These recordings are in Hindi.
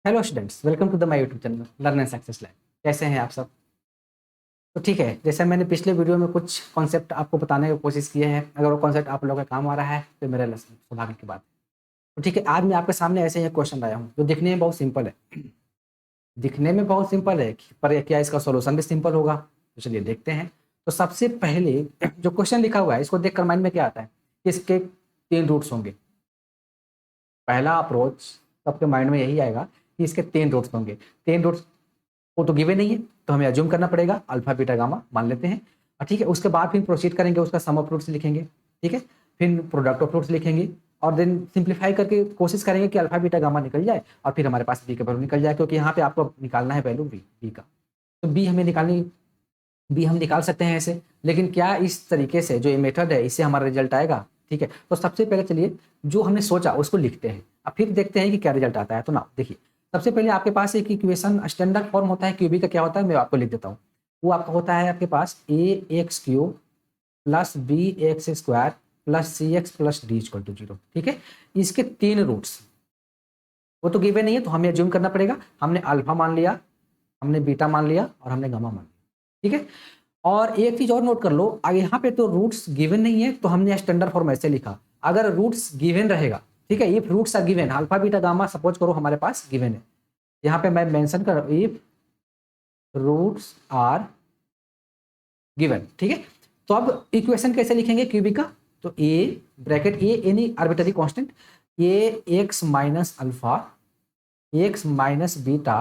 Hello students, welcome to the my YouTube channel learn and success lab. कैसे हैं आप सब? तो ठीक है, जैसे मैंने पिछले वीडियो में कुछ कॉन्सेप्ट आपको बताने की कोशिश किए हैं, अगर वो कॉन्सेप्ट आप लोगों का काम आ रहा है तो मेरे लिए सौभाग्य की बात है। तो ठीक है, आज मैं आपके सामने ऐसे ही एक क्वेश्चन लाया हूँ जो दिखने में बहुत सिंपल है। दिखने में बहुत सिंपल है, पर क्या इसका सोल्यूशन भी सिंपल होगा? तो चलिए देखते हैं। तो सबसे पहले जो क्वेश्चन लिखा हुआ है इसको देखकर माइंड में क्या आता है कि इसके 3 रूट्स होंगे। पहला अप्रोच सबके माइंड में यही आएगा कि इसके 3 रूट्स होंगे। 3 रूट्स वो तो गिवन नहीं है, तो हमें अज्यूम करना पड़ेगा अल्फा बीटा गामा मान लेते हैं। और ठीक है, उसके बाद फिर प्रोसीड करेंगे, उसका सम ऑफ रूट्स लिखेंगे। ठीक है, फिर प्रोडक्ट ऑफ रूट्स लिखेंगे और देन सिंप्लीफाई करके कोशिश करेंगे कि अल्फा बीटा गामा निकल जाए और फिर हमारे पास बी का वैल्यू निकल जाए, क्योंकि यहाँ पे आपको निकालना है वैल्यू बी का। तो बी हम निकाल सकते हैं ऐसे, लेकिन क्या इस तरीके से जो ये मेथड है इससे हमारा रिजल्ट आएगा? ठीक है, तो सबसे पहले चलिए जो हमने सोचा उसको लिखते हैं, अब फिर देखते हैं कि क्या रिजल्ट आता है। तो ना देखिए, सबसे पहले आपके पास एक इक्वेशन स्टैंडर्ड फॉर्म होता है क्यूबी का। क्या होता है मैं आपको लिख देता हूँ। वो आपका होता है आपके पास A X cube plus B X square plus C X plus D equal to 0। ठीक है, इसके 3 रूट्स वो तो गिवन नहीं है, तो हमें अज्यूम करना पड़ेगा। हमने अल्फा मान लिया, हमने बीटा मान लिया और हमने गामा मान लिया। ठीक है, और एक चीज और नोट कर लो, अगर यहाँ पे तो रूट्स गिवन नहीं है तो हमने स्टैंडर्ड फॉर्म ऐसे लिखा। अगर रूट्स गिवन रहेगा, ठीक है, if roots are given, alpha beta gamma suppose करो हमारे पास गिवन है, यहाँ पे मैं मेंशन कर इफ रूट्स आर गिवन। ठीक है, तो अब इक्वेशन कैसे लिखेंगे क्यूबी का? तो A bracket A any arbitrary constant A X minus alpha X minus beta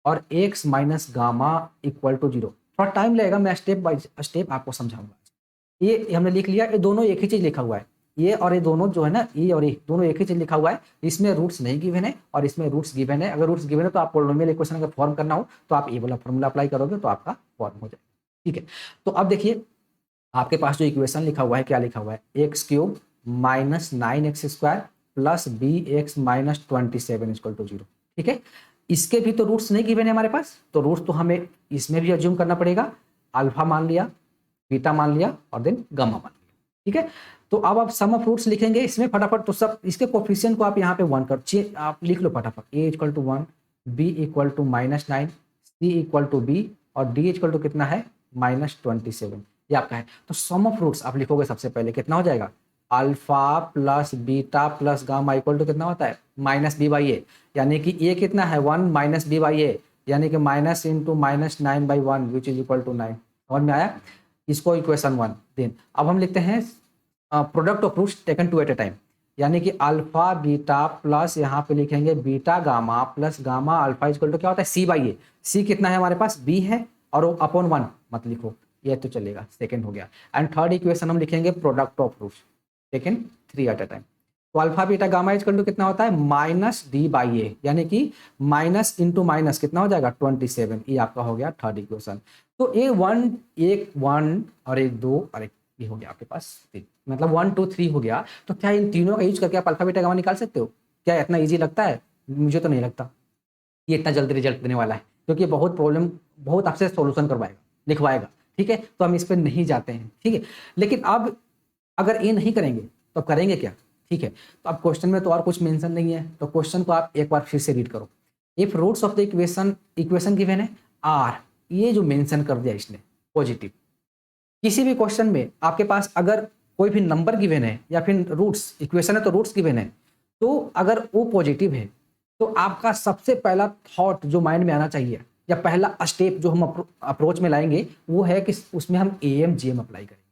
और X minus gamma equal to 0। थोड़ा टाइम लगेगा, मैं स्टेप बाय स्टेप आपको समझाऊंगा। ये हमने लिख लिया, ये दोनों एक ही चीज लिखा हुआ है। ये और ये दोनों जो है ना, ये और ये दोनों एक ही चीज लिखा हुआ है। इसमें रूट्स नहीं गिवन है और इसमें रूट्स गिवन है। अगर रूट्स गिवन है तो आप पोलिनोमियल इक्वेशन अगर फॉर्म करना हो तो आप ये वाला फॉर्मूला अप्लाई करोगे तो आपका फॉर्म हो जाएगा। ठीक है, तो अब देखिए आपके पास जो इक्वेशन लिखा हुआ है, क्या लिखा हुआ है? X cube minus 9x square plus B x minus 27 equal to 0। ठीक है, इसके भी तो रूट्स नहीं गिवन है हमारे पास, तो रूट्स तो हमें इसमें भी अज्यूम करना पड़ेगा। अल्फा मान लिया, बीटा मान लिया और देन गामा मान लिया। ठीक है, तो अब आप सम ऑफ रूट्स लिखेंगे इसमें फटाफट। तो सब इसके कोफिशिएंट को आप यहाँ पे 1 कर आप लिख लो फटाफट। A equal to 1, B equal to -9, C equal to B और डी इक्वल टू कितना है? -27। ये आपका है। तो सम ऑफ रूट्स आप लिखोगे सबसे पहले, कितना हो जाएगा? Alpha plus beta plus gamma equal to कितना होता है? -b/a, यानी कि ए कितना है? 1 माइनस b/a, यानी कि minus into -9/1 which is equal to 9। समझ में आया? इसको इक्वेशन 1। देन अब हम लिखते हैं product of roots taken two at a time, यानी कि अल्फा बीटा प्लस यहाँ पे लिखेंगे beta gamma plus gamma alpha equal to क्या होता है? c/a। सी कितना है हमारे पास? b है और वो अपॉन 1 मत लिखो, ये तो चलेगा, सेकंड हो गया। एंड थर्ड इक्वेशन हम लिखेंगे product of roots taken 3 at a time. तो alpha beta gamma equal to कितना होता है? -d/a, यानी कि माइनस इंटू माइनस कितना हो जाएगा? 27। ये आपका हो गया थर्ड इक्वेशन। तो एक 1 और एक 2 और एक ये हो गया आपके पास 3, मतलब 1 2 3 हो गया। तो क्या इन तीनों का यूज करके आप अल्फा बीटा गामा निकाल सकते हो? क्या इतना ईजी लगता है? मुझे तो नहीं लगता ये इतना जल्दी रिजल्ट देने वाला है, क्योंकि बहुत प्रॉब्लम, बहुत आपसे सोल्यूशन करवाएगा, लिखवाएगा। ठीक है, तो हम इस पर नहीं जाते हैं। ठीक है, लेकिन अब अगर ये नहीं करेंगे तो अब करेंगे क्या? ठीक है, तो अब क्वेश्चन में तो और कुछ मेंशन नहीं है, तो क्वेश्चन को आप एक बार फिर से रीड करो। If roots of the equation given है आर, ये जो मेंशन कर दिया इसने पॉजिटिव। किसी भी क्वेश्चन में आपके पास अगर कोई भी नंबर गिवन है या फिर रूट्स, इक्वेशन है तो रूट्स गिवन है, तो अगर वो पॉजिटिव है तो आपका सबसे पहला थॉट जो माइंड में आना चाहिए या पहला स्टेप जो हम अप्रोच में लाएंगे वो है कि उसमें हम एम जी एम अप्लाई करेंगे।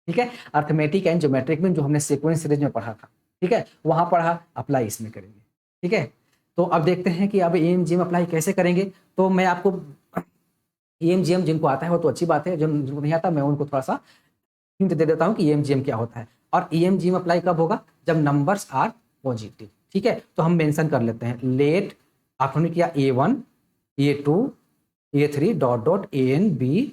ठीक है, अर्थमेटिक एंड ज्योमेट्रिक में जो हमने सीक्वेंस सीरीज में पढ़ा था, ठीक है, वहां पढ़ा, अप्लाई इसमें करेंगे। ठीक है, तो अब देखते हैं कि अब एम जी एम अप्लाई कैसे करेंगे। तो मैं आपको EMGM जिनको आता है वो तो अच्छी बात है, जिनको नहीं आता मैं उनको थोड़ा सा हिंट दे देता हूँ कि EMGM क्या होता है। और EMGM अप्लाई कब होगा? जब नंबर्स आर पॉजिटिव। ठीक है, तो हम मेंशन कर लेते हैं, लेट आपने किया A1 A2 A3 dot dot AN B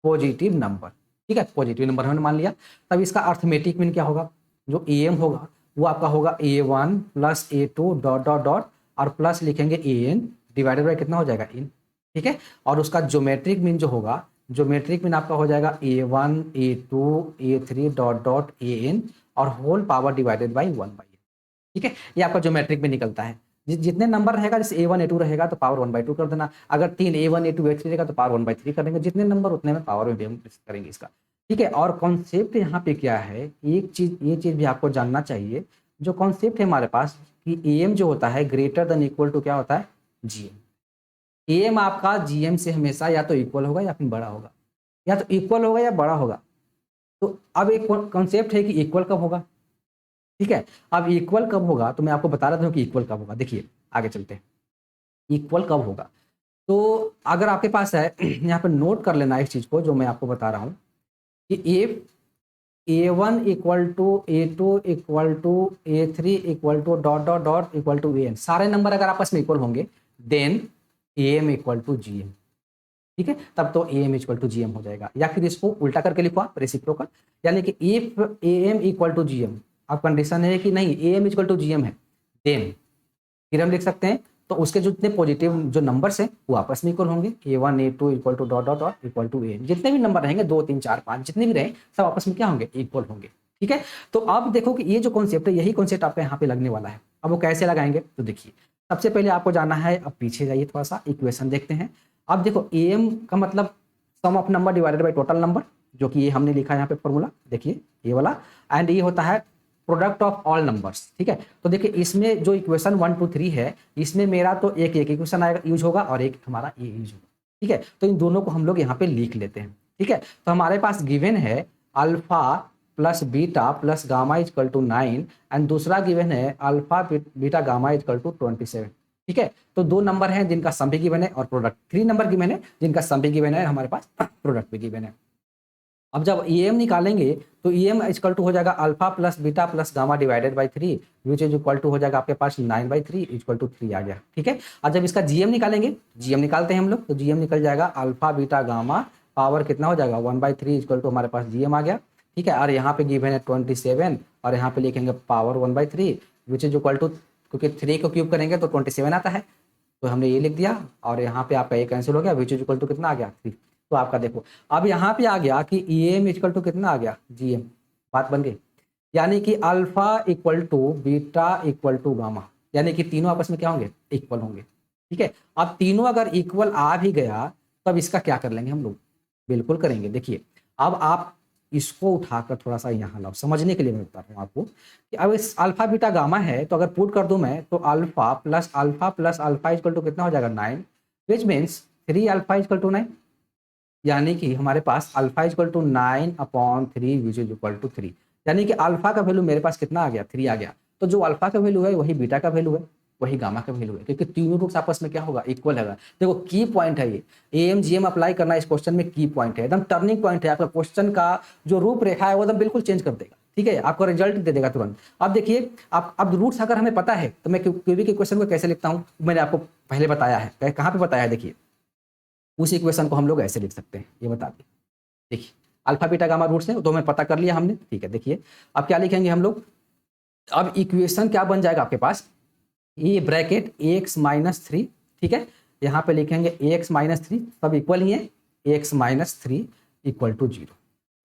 positive number. ठीक है, पॉजिटिव नंबर हमने मान लिया। तब इसका अर्थमेटिक मीन क्या होगा? जो AM होगा वो आपका होगा A1 plus A2 dot dot dot और प्लस लिखेंगे AN डिवाइडेड बाय कितना हो जाएगा? इन। ठीक है, और उसका ज्योमेट्रिक मीन जो होगा, ज्योमेट्रिक मीन आपका हो जाएगा A1 A2 A3 dot dot AN और whole power divided by 1/n। ठीक है, ये आपका ज्योमेट्रिक में निकलता है। जितने नंबर रहेगा, जैसे A1 A2 रहेगा तो पावर 1/2 कर देना। अगर 3 A1 A2 A3 रहेगा तो पावर 1/3 कर देंगे। जितने नंबर उतने में पावर में भी हम करेंगे इसका, ठीक है। और कॉन्सेप्ट यहाँ पे क्या है, एक चीज ये चीज भी आपको जानना चाहिए, जो कॉन्सेप्ट है हमारे पास कि AM जो होता है ग्रेटर देन इक्वल टू क्या होता है, GM। AM आपका GM से हमेशा या तो इक्वल होगा या फिर बड़ा होगा, या तो इक्वल होगा या बड़ा होगा। तो अब एक कॉन्सेप्ट है कि इक्वल कब होगा, ठीक है। अब इक्वल कब होगा तो मैं आपको बता रहा हूँ कि इक्वल कब होगा। देखिए आगे चलते हैं, इक्वल कब होगा। तो अगर आपके पास है यहाँ पर नोट कर लेना इस चीज को जो मैं आपको बता रहा हूँ कि A1 equal to A2 equal to A3 equal to dot dot dot equal to AN, सारे नंबर अगर आपस में इक्वल होंगे then AM equal to GM, ठीक है। तब तो AM इक्वल टू GM हो जाएगा। या फिर इसको उल्टा करके लिखो आप, रेसिप्रोकल, यानी कि if AM equal to GM, अब कंडीशन है कि नहीं AM इक्वल टू GM है, देन फिर हम लिख सकते हैं तो उसके जितने पॉजिटिव जो नंबर्स हैं वो आपस में इक्वल होंगे। A1 A2 equal to dot dot dot equal to AN, जितने भी नंबर रहेंगे 2 3 4 5 जितने भी रहे सब आपस में क्या होंगे, इक्वल होंगे, ठीक है। तो अब देखो कि ये जो कॉन्सेप्ट है यही कॉन्सेप्ट आपके यहाँ पे लगने वाला है। अब वो कैसे लगाएंगे तो देखिए, सबसे पहले आपको जाना है, अब पीछे जाइए थोड़ा सा, इक्वेशन देखते हैं। अब देखो AM का मतलब sum of number divided by total number, जो कि ये हमने लिखा है यहाँ पे फॉर्मूला, देखिए ये वाला, एंड ये होता है प्रोडक्ट ऑफ ऑल नंबर्स, ठीक है। तो देखिए इसमें जो इक्वेशन 1 2 3 है, इसमें मेरा तो एक इक्वेशन आएगा यूज होगा और एक हमारा ये यूज होगा, ठीक है। तो इन दोनों को हम लोग यहाँ पे लिख लेते हैं, ठीक है। तो हमारे पास गिवन है alpha plus beta plus gamma equal to 9 and दूसरा गिवन है alpha beta gamma equal to 27, ठीक है। तो 2 नंबर हैं जिनका सम भी गिवन है और प्रोडक्ट, 3 नंबर गिवन है जिनका सम भी गिवन है, हमारे पास प्रोडक्ट भी गिवन है। अब जब EM निकालेंगे तो EM इक्वल टू हो जाएगा alpha plus beta plus gamma divided by 3 which is equal to हो जाएगा आपके पास 9/3 इक्वल टू 3 आ गया, ठीक है। और जब इसका GM निकालेंगे, GM निकालते हैं हम लोग, तो GM निकल जाएगा अल्फा बीटा गामा पावर कितना हो जाएगा 1/3 इक्वल टू हमारे पास GM आ गया, ठीक है। और यहाँ पे गिवन है 27 और यहाँ पे लिखेंगे power 1/3 which is equal to, क्योंकि 3 को क्यूब करेंगे तो 27 आता है, तो हमने ये लिख दिया और यहाँ पे आपका ये कैंसिल हो गया, विच इज इक्वल टू कितना आ गया 3। तो आपका देखो अब यहाँ पे आ गया कि EM इक्वल टू कितना आ गया GM, बात बन गई। यानी कि alpha equal to beta equal to gamma, यानी कि तीनों आपस में क्या होंगे, इक्वल होंगे, ठीक है। अब तीनों अगर इक्वल आ भी गया तब इसका क्या कर लेंगे हम लोग, बिल्कुल करेंगे। देखिए अब आप इसको उठाकर थोड़ा सा यहाँ लाओ, समझने के लिए मैं बता रहा हूँ आपको कि अब इस अल्फा बीटा गामा है, तो अगर पुट कर दूं मैं तो alpha plus alpha equal to कितना हो जाएगा 9, which means 3 alpha equal to 9, यानी कि हमारे पास alpha equal to 9/3 which is equal to 3, यानी कि अल्फा का वैल्यू मेरे पास कितना आ गया 3 आ गया। तो जो अल्फा का वैल्यू है वही बीटा का वैल्यू है, वही गामा का वैल्यू है, क्योंकि तीनों रूट्स आपस में क्या होगा, इक्वल है। देखो की पॉइंट है ये, AM GM अप्लाई करना इस क्वेश्चन में की पॉइंट है, एकदम टर्निंग पॉइंट है। आपका क्वेश्चन का जो रूपरेखा है वो एकदम बिल्कुल चेंज कर देगा, ठीक है, आपको रिजल्ट दे देगा तुरंत। अब देखिए आप अब रूट्स अगर हमें पता है तो मैं क्यूबी के क्वेश्चन को कैसे लिखता हूँ, मैंने आपको पहले बताया है, कहाँ पे बताया है, देखिए उस इक्वेशन को हम लोग ऐसे लिख सकते हैं, ये बता दें। देखिए अल्फा बीटा गामा रूट्स है तो हमें पता कर लिया हमने, ठीक है। देखिए अब क्या लिखेंगे हम लोग, अब इक्वेशन क्या बन जाएगा आपके पास, ये ब्रैकेट x-3, ठीक है, यहाँ पे लिखेंगे x-3, सब इक्वल ही है, x-3 इक्वल टू 0।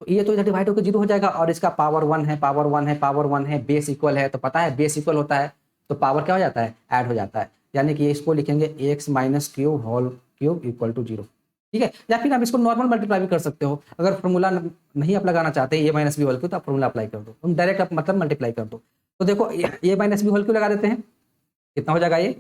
तो ये तो इधर डिवाइड होकर 0 हो जाएगा और इसका पावर 1 है, पावर 1 है, पावर 1 है, बेस इक्वल है, तो पता है बेस इक्वल होता है तो पावर क्या हो जाता है, ऐड हो जाता है। यानी कि इसको लिखेंगे x-3 whole cube equal to 0, ठीक है। या फिर आप इसको नॉर्मल मल्टीप्लाई भी कर सकते हो, अगर फॉर्मूला नहीं आप लगाना चाहते a minus B whole cube तो आप फॉर्मूला अप्लाई कर दो, तुम डायरेक्ट आप मतलब मल्टीप्लाई कर दो। तो देखो a minus B whole cube लगा देते हैं, कितना हो जाएगा ये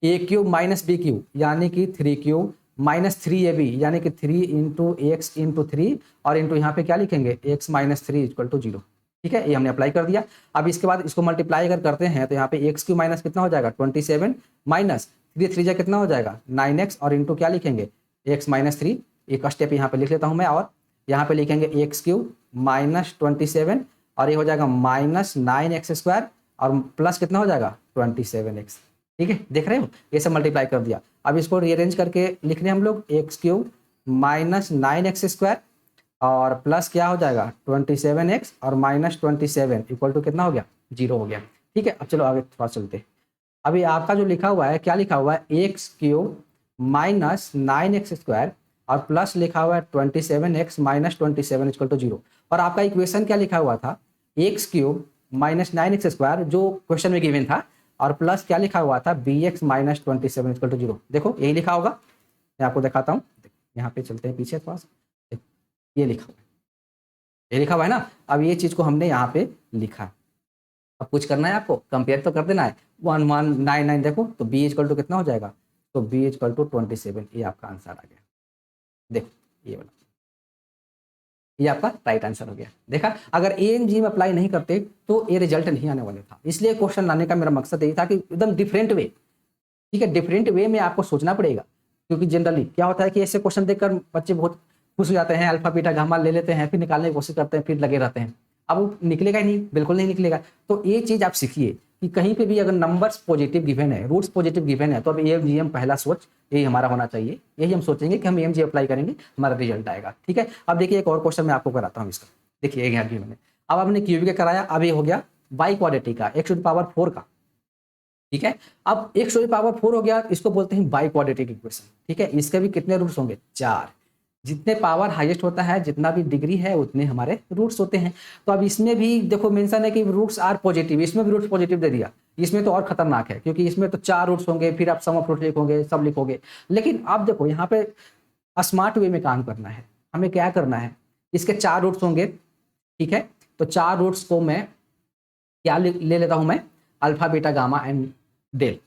a cube minus b cube यानी कि 3 क्यूब माइनस 3ab यानी कि 3 इंटू एक्स इंटू 3 और इंटू यहाँ पे क्या लिखेंगे x-3 इक्वल टू 0, ठीक है। ये हमने अप्लाई कर दिया। अब इसके बाद इसको मल्टीप्लाई अगर करते हैं तो यहाँ पे एक्स क्यूब माइनस कितना हो जाएगा 27 माइनस 3 कितना हो जाएगा 9x और इंटू क्या लिखेंगे x-3, एक स्टेप यहाँ पे लिख लेता हूँ मैं, और यहाँ पे लिखेंगे एक्स क्यूब माइनस 27 और ये हो जाएगा माइनस 9x² और प्लस कितना हो जाएगा 27x, ठीक है। देख रहे हो ये सब मल्टीप्लाई कर दिया। अब इसको रीअरेंज करके लिख रहे हैं हम लोग एक्स क्यूब माइनस 9x² और प्लस क्या हो जाएगा 27x और माइनस 27 इक्वल टू कितना हो गया 0 हो गया, ठीक है। अब चलो आगे थोड़ा चलते। अभी आपका जो लिखा हुआ है, क्या लिखा हुआ है, एक्स क्यूब माइनस 9x² और प्लस लिखा हुआ है 27x माइनस 27 इक्वल टू 0, और आपका इक्वेशन क्या लिखा हुआ था एक्स क्यूब माइनस 9x² जो क्वेश्चन में गिवन था, और प्लस क्या लिखा हुआ था, b x minus 27 equal to 0। देखो यही लिखा होगा, मैं आपको दिखाता हूँ, यहाँ पे चलते हैं पीछे थोड़ा सा, ये लिखा हुआ है, ये लिखा हुआ है ना। अब ये चीज़ को हमने यहाँ पे लिखा है। अब कुछ करना है आपको, कंपेयर तो कर देना है, 1199 देखो तो बी इक्वल टू कितना हो जाएगा, तो बी इक्वल टू 27, ये आपका आंसर आ गया। देखो ये वाला, ये आपका राइट आंसर हो गया। देखा, अगर AMG में अप्लाई नहीं करते तो ये रिजल्ट नहीं आने वाले था। इसलिए क्वेश्चन लाने का मेरा मकसद यही था कि एकदम डिफरेंट वे, ठीक है, डिफरेंट वे में आपको सोचना पड़ेगा। क्योंकि जनरली क्या होता है कि ऐसे क्वेश्चन देखकर बच्चे बहुत खुश हो जाते हैं, अल्फा बीटा गामा ले लेते हैं, फिर निकालने की कोशिश करते हैं, फिर लगे रहते हैं। अब वो निकलेगा ही नहीं, बिल्कुल नहीं निकलेगा। तो ये चीज़ आप सीखिए कि कहीं पे भी अगर नंबर्स पॉजिटिव गिवन है, रूट्स पॉजिटिव गिवन है, तो अब AMGM पहला सोच यही हमारा होना चाहिए। यही हम सोचेंगे कि हम AMG अप्लाई करेंगे, हमारा रिजल्ट आएगा। ठीक है, अब देखिए एक और क्वेश्चन मैं आपको कराता हूँ इसका। देखिए एक यहाँ मैंने, अब आपने क्यूबिक का कराया, अब ये हो गया बाई क्वाड्रेटिक का, x टू द पावर 4 का। ठीक है, अब x टू द पावर 4 हो गया, इसको बोलते हैं बाई क्वाड्रेटिक इक्वेशन। ठीक है, इसके भी कितने रूट्स होंगे, 4। जितने पावर हाईएस्ट होता है, जितना भी डिग्री है, उतने हमारे रूट्स होते हैं। तो अब इसमें भी देखो मेंशन है कि रूट्स आर पॉजिटिव, इसमें भी रूट्स पॉजिटिव दे दिया। इसमें तो और खतरनाक है, क्योंकि इसमें तो 4 रूट्स होंगे, फिर आप सम ऑफ रूट्स लिखोगे, सब लिखोगे। लेकिन आप देखो यहाँ पे स्मार्ट वे में काम करना है। हमें क्या करना है, इसके 4 रूट्स होंगे। ठीक है, तो 4 रूट्स को मैं क्या ले लेता हूं मैं, alpha beta gamma and del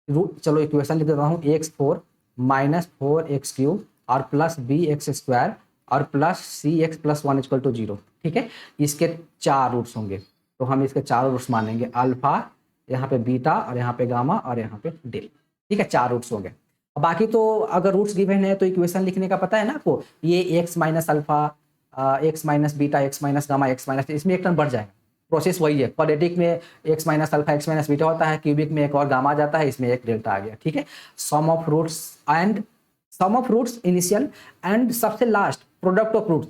root. चलो इक्वेशन लिख देता हूँ, x4 माइनस 4x³ और प्लस bx² और plus cx plus 1 equal to 0। ठीक है, इसके 4 रूट्स होंगे, तो हम इसके 4 रूट्स मानेंगे, अल्फा, यहाँ पे बीटा, और यहाँ पे गामा, और यहाँ पे डेल। ठीक है, 4 रूट्स होंगे। बाकी तो अगर रूट्स गिवन है तो इक्वेशन लिखने का पता है ना आपको, ये x minus alpha, x minus beta, x minus gamma, x minus, इसमें एक टर्म बढ़ जाएगा। प्रोसेस वही है, क्वाड्रेटिक में x minus alpha, x minus beta होता है, क्यूबिक में एक और गामा आ जाता है, इसमें एक डेल्टा आ गया। ठीक है, sum of roots and sum of roots initial and सबसे last product of roots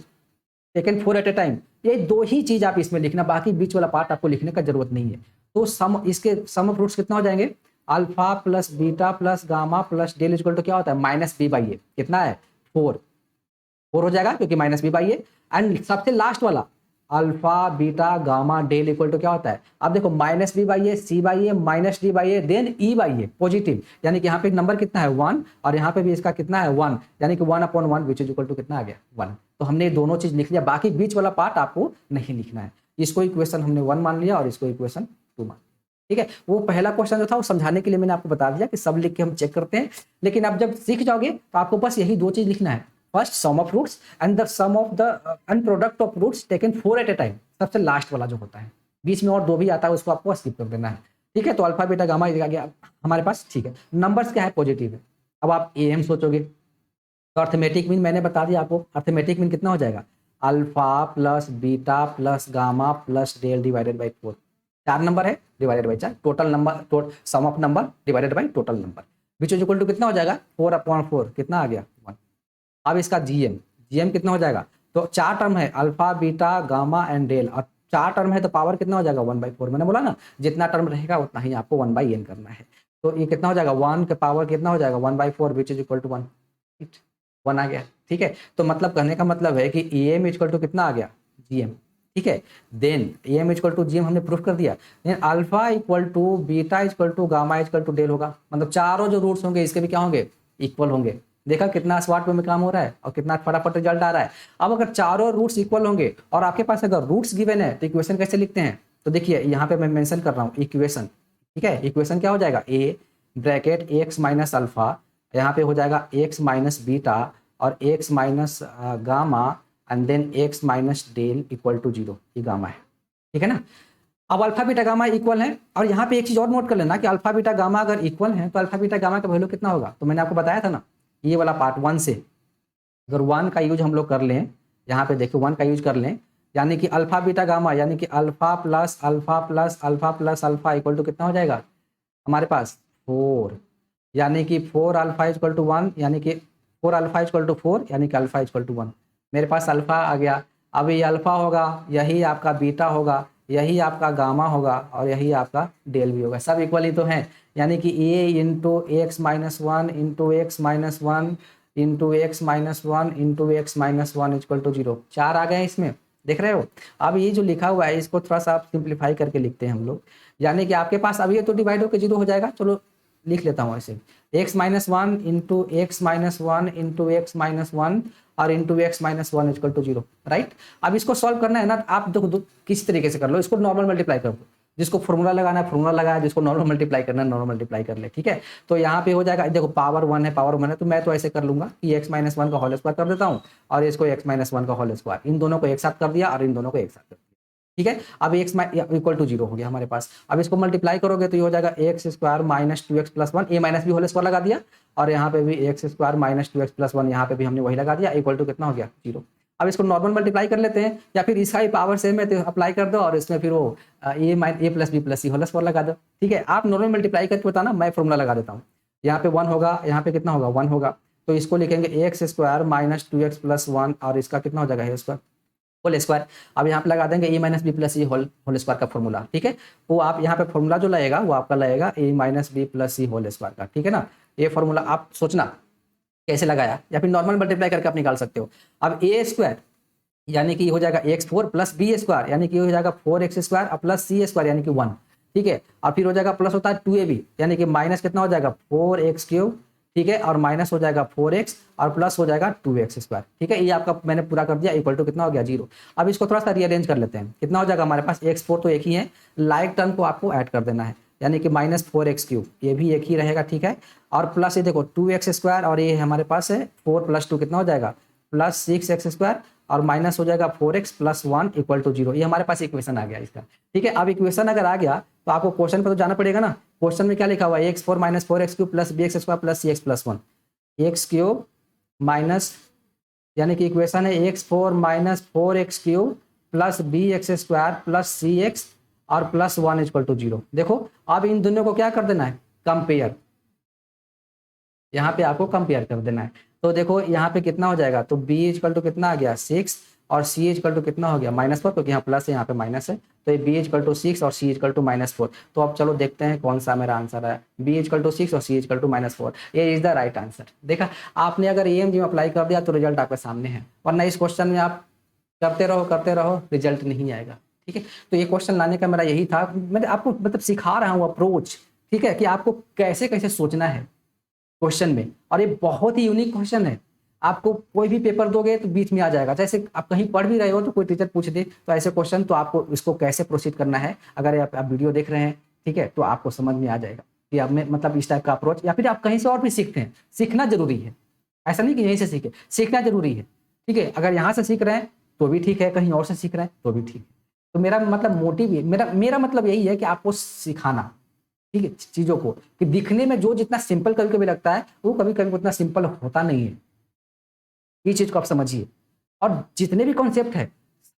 taken 4 at a time, ये 2 ही चीज आप इसमें लिखना, बाकी बीच वाला पार्ट आपको लिखने का जरूरत नहीं है। तो सम, इसके सम ऑफ रूट्स कितना हो जाएंगे, alpha plus beta plus gamma plus del equal to क्या होता है, माइनस बी बाई ए। कितना है, 4 हो जाएगा, क्योंकि minus B by A. And सबसे लास्ट वाला alpha beta gamma del equal to क्या होता है, अब देखो minus B by A, C by A, minus D by A, then E by A positive, यानी कि यहाँ पे नंबर कितना है 1, और यहाँ पे भी इसका कितना है 1, यानी कि 1/1 विच इज इक्वल टू कितना आ गया 1। तो हमने दोनों चीज लिख लिया, बाकी बीच वाला पार्ट आपको नहीं लिखना है। इसको इक्वेशन हमने 1 मान लिया और इसको इक्वेशन 2 मान। ठीक है, वो पहला क्वेश्चन जो था वो समझाने के लिए मैंने आपको बता दिया कि सब लिख के हम चेक करते हैं। लेकिन अब जब सीख जाओगे तो आपको बस यही 2 चीज लिखना है, first sum of roots and the sum of the and product of roots taken 4 at a time, सबसे लास्ट वाला जो होता है। बीच में और 2 भी आता है, उसको आपको स्किप कर देना है। ठीक है, तो अल्फा बीटा गामा आ गया हमारे पास। ठीक है, नंबर्स क्या है, पॉजिटिव है। अब आप AM सोचोगे तो अर्थमेटिक मीन मैंने बता दिया आपको, अर्थमेटिक मीन कितना हो जाएगा, alpha plus beta plus gamma plus del divided by 4। 4 number है divided by 4, total number, sum of number divided by total number, which is equal to कितना हो जाएगा 4/4, कितना आ गया 1। अब इसका जीएम कितना हो जाएगा, तो 4 टर्म है, alpha beta gamma and del, और 4 टर्म है तो पावर कितना हो जाएगा 1/4। मैंने बोला ना, जितना टर्म रहेगा उतना ही आपको 1/n करना है। तो ये कितना हो जाएगा, 1 के पावर कितना हो जाएगा 1/4 विच इज इक्वल टू 1। 1 आ गया। ठीक है, तो मतलब कहने का मतलब है कि AM इक्वल टू कितना आ गया, GM। ठीक है, then AM equal to GM हमने प्रूफ कर दिया, then alpha equal to beta equal to gamma equal to del होगा। मतलब चारों जो रूट्स होंगे इसके भी क्या होंगे, इक्वल होंगे। देखा कितना स्मार्ट वे में काम हो रहा है और कितना फटाफट रिजल्ट आ रहा है। अब अगर चारों रूट्स इक्वल होंगे और आपके पास अगर रूट्स गिवन है तो इक्वेशन कैसे लिखते हैं, तो देखिए यहाँ पे मैं मेंशन कर रहा हूँ इक्वेशन। ठीक है, इक्वेशन क्या हो जाएगा, A bracket x minus alpha, यहाँ पे हो जाएगा x माइनस बीटा और x minus gamma and then x minus del equal to 0, ये गामा है। ठीक है ना, अब अल्फा बीटा गामा इक्वल है। और यहाँ पे एक चीज और नोट कर लेना कि अल्फा बीटा गामा अगर इक्वल है तो अल्फा बीटा गामा का वैल्यू कितना होगा, तो मैंने आपको बताया था ना, ये वाला पार्ट 1 से अगर 1 का यूज हम लोग कर लें, यहाँ पे देखिए 1 का यूज कर लें, यानी कि अल्फा बीटा गामा यानी कि alpha plus alpha plus alpha plus alpha equal to कितना हो जाएगा हमारे पास 4, यानी कि 4 अल्फा इक्वल टू 1, यानी कि 4 अल्फा इक्वल टू 4, यानी कि अल्फा इक्वल टू 1। मेरे पास अल्फा आ गया। अब ये अल्फा होगा, यही आपका बीटा होगा, यही आपका गामा होगा और यही आपका डेल भी होगा, सब इक्वल ही तो हैं। यानी कि A into x minus 1 into x minus 1 into x minus 1 into x minus 1 equal to 0, 4 आ गए इसमें। देख रहे हो। अब ये जो लिखा हुआ है इसको थोड़ा सा आप सिंप्लीफाई करके लिखते हैं हम लोग, यानी कि आपके पास अब ये तो डिवाइड होकर 0 हो जाएगा। चलो लिख लेता हूँ ऐसे, x minus one into x minus one into x minus one और into x minus one equal to 0, right. अब इसको सॉल्व करना है ना, आप देखो किस तरीके से कर लो, इसको नॉर्मल मल्टीप्लाई कर दो, जिसको फॉर्मूला लगाना है फॉर्मूला लगाया, जिसको नॉर्मल मल्टीप्लाई करना है नॉर्मल मल्टीप्लाई कर ले, ठीक है। तो यहाँ पे हो जाएगा, देखो पावर वन है तो मैं तो ऐसे कर लूंगा कि x माइनस वन का होल स्क्वायर कर देता हूँ और इसको x माइनस वन का होल स्क्वायर, इन दोनों को एक साथ कर दिया और इन दोनों को एक साथ कर दिया, ठीक है। अब x इक्वल टू 0 हो गया हमारे पास। अब इसको मल्टीप्लाई करोगे तो ये हो जाएगा X square minus 2x plus one, A minus B whole square लगा दिया और यहाँ पे भी X square minus 2x plus one, यहाँ पे भी हमने वही लगा दिया, इक्वल टू कितना हो गया 0। अब इसको नॉर्मल मल्टीप्लाई कर लेते हैं, या फिर इसका ही पावर सेम है तो अप्लाई कर दो और इसमें फिर वो ए प्लस बी प्लस सी होल स्क्वायर लगा दो, ठीक है। आप नॉर्मल मल्टीप्लाई करके बताना, मैं फॉर्मूला लगा देता हूँ। यहाँ पे 1 होगा, यहाँ पे कितना होगा 1 होगा, तो इसको लिखेंगे x square minus 2x plus one और इसका कितना हो जाएगा स्क्वायर होल स्क्वायर। अब यहाँ पे लगा देंगे ए माइनस बी प्लस सी होल स्क्वायर का फॉर्मूला, ठीक है। वो आप यहाँ पे फॉर्मूला जो लगेगा वो आपका लगेगा ए माइनस बी प्लस सी होल स्क्वायर का, ठीक है ना। ये फॉर्मूला आप सोचना कैसे लगाया, या फिर नॉर्मल मल्टीप्लाई करके आप निकाल सकते हो। अब ए स्क्वायर यानी कि हो जाएगा x4 प्लस बी स्क्वायर यानी कि हो जाएगा 4x स्क्वायर और प्लस सी स्क्वायर यानी कि 1, ठीक है। और फिर हो जाएगा प्लस होता है 2ab यानी कि माइनस कितना हो जाएगा 4x क्यूब, ठीक है, और माइनस हो जाएगा 4x और प्लस हो जाएगा 2x स्क्वायर, ठीक है। ये आपका मैंने पूरा कर दिया, इक्वल टू कितना हो गया 0। अब इसको थोड़ा सा रीअरेंज कर लेते हैं, कितना हो जाएगा हमारे पास x4 तो एक ही है, लाइक टर्म को आपको ऐड कर देना है यानी कि माइनस 4x क्यूब, ये भी एक ही रहेगा, ठीक है। और प्लस ये देखो 2x स्क्वायर और ये हमारे पास है 4 प्लस 2 कितना हो जाएगा प्लस 6x स्क्वायर और माइनस हो जाएगा 4x प्लस 1 इक्वल टू 0। ये हमारे पास इक्वेशन आ गया इसका, ठीक है। अब इक्वेशन अगर आ गया तो आपको क्वेश्चन पर तो जाना पड़ेगा ना। क्वेश्चन में क्या लिखा हुआ है x4 minus 4x cube plus bx square plus cx plus 1, x cube minus यानी कि इक्वेशन है x4 minus 4x cube plus bx square plus cx और प्लस 1 इक्वल टू 0। देखो अब इन दोनों को क्या कर देना है कंपेयर, यहाँ पे आपको कंपेयर कर देना है। तो देखो यहाँ पे कितना हो जाएगा, तो b इक्वल टू कितना आ गया 6 और c इक्वल टू कितना हो गया -4, क्योंकि यहाँ प्लस है यहाँ पे माइनस है, तो ये b इक्वल टू 6 और c इक्वल टू -4। तो अब चलो देखते हैं कौन सा मेरा आंसर है, b इक्वल टू 6 और c इक्वल टू -4, ये इज द राइट आंसर। देखा आपने, अगर AMG में अप्लाई कर दिया तो रिजल्ट आपके सामने है, वरना इस क्वेश्चन में आप करते रहो रिजल्ट नहीं आएगा, ठीक है। तो ये क्वेश्चन लाने का मेरा यही था, मैं आपको मतलब सिखा रहा हूँ अप्रोच, ठीक है, कि आपको कैसे कैसे सोचना है क्वेश्चन में। और ये बहुत ही यूनिक क्वेश्चन है, आपको कोई भी पेपर दोगे तो बीच में आ जाएगा, जैसे आप कहीं पढ़ भी रहे हो तो कोई टीचर पूछ दे तो ऐसे क्वेश्चन, तो आपको इसको कैसे प्रोसीड करना है, अगर आप वीडियो देख रहे हैं, ठीक है, तो आपको समझ में आ जाएगा कि आप में मतलब इस टाइप का अप्रोच, या फिर आप कहीं से और भी सीखते हैं, सीखना जरूरी है, ऐसा नहीं कि यहीं से सीखे, सीखना जरूरी है, ठीक है। अगर यहाँ से सीख रहे हैं तो भी ठीक है, कहीं और से सीख रहे हैं तो भी ठीक है। तो मेरा मतलब मोटिव, मेरा मतलब यही है कि आपको सिखाना, ठीक है, चीजों को, कि दिखने में जो जितना सिंपल कभी कभी लगता है वो कभी कभी उतना सिंपल होता नहीं है, ये चीज को आप समझिए। और जितने भी कॉन्सेप्ट है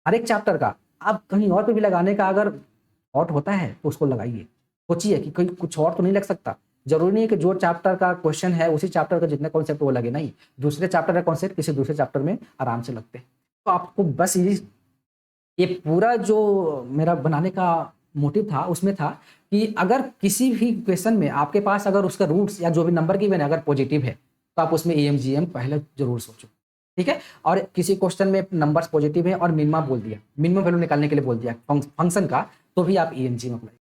हर एक चैप्टर का, आप कहीं और पे भी लगाने का अगर थॉट होता है तो उसको लगाइए, सोचिए कि कोई कुछ और तो नहीं लग सकता। जरूरी नहीं है कि जो चैप्टर का क्वेश्चन है उसी चैप्टर का जितने कॉन्सेप्ट वो लगे, नहीं, दूसरे चैप्टर का कॉन्सेप्ट किसी दूसरे चैप्टर में आराम से लगते हैं। तो आपको बस ये पूरा जो मेरा बनाने का मोटिव था उसमें था कि अगर किसी भी क्वेश्चन में आपके पास अगर उसका रूट्स या जो भी नंबर गिवन है अगर पॉजिटिव है तो आप उसमें AMGM पहले जरूर सोचो, ठीक है। और किसी क्वेश्चन में नंबर्स पॉजिटिव है और मिनिमम बोल दिया, मिनिमम वैल्यू निकालने के लिए बोल दिया फंक्शन का, तो भी आप AMGM अप्लाई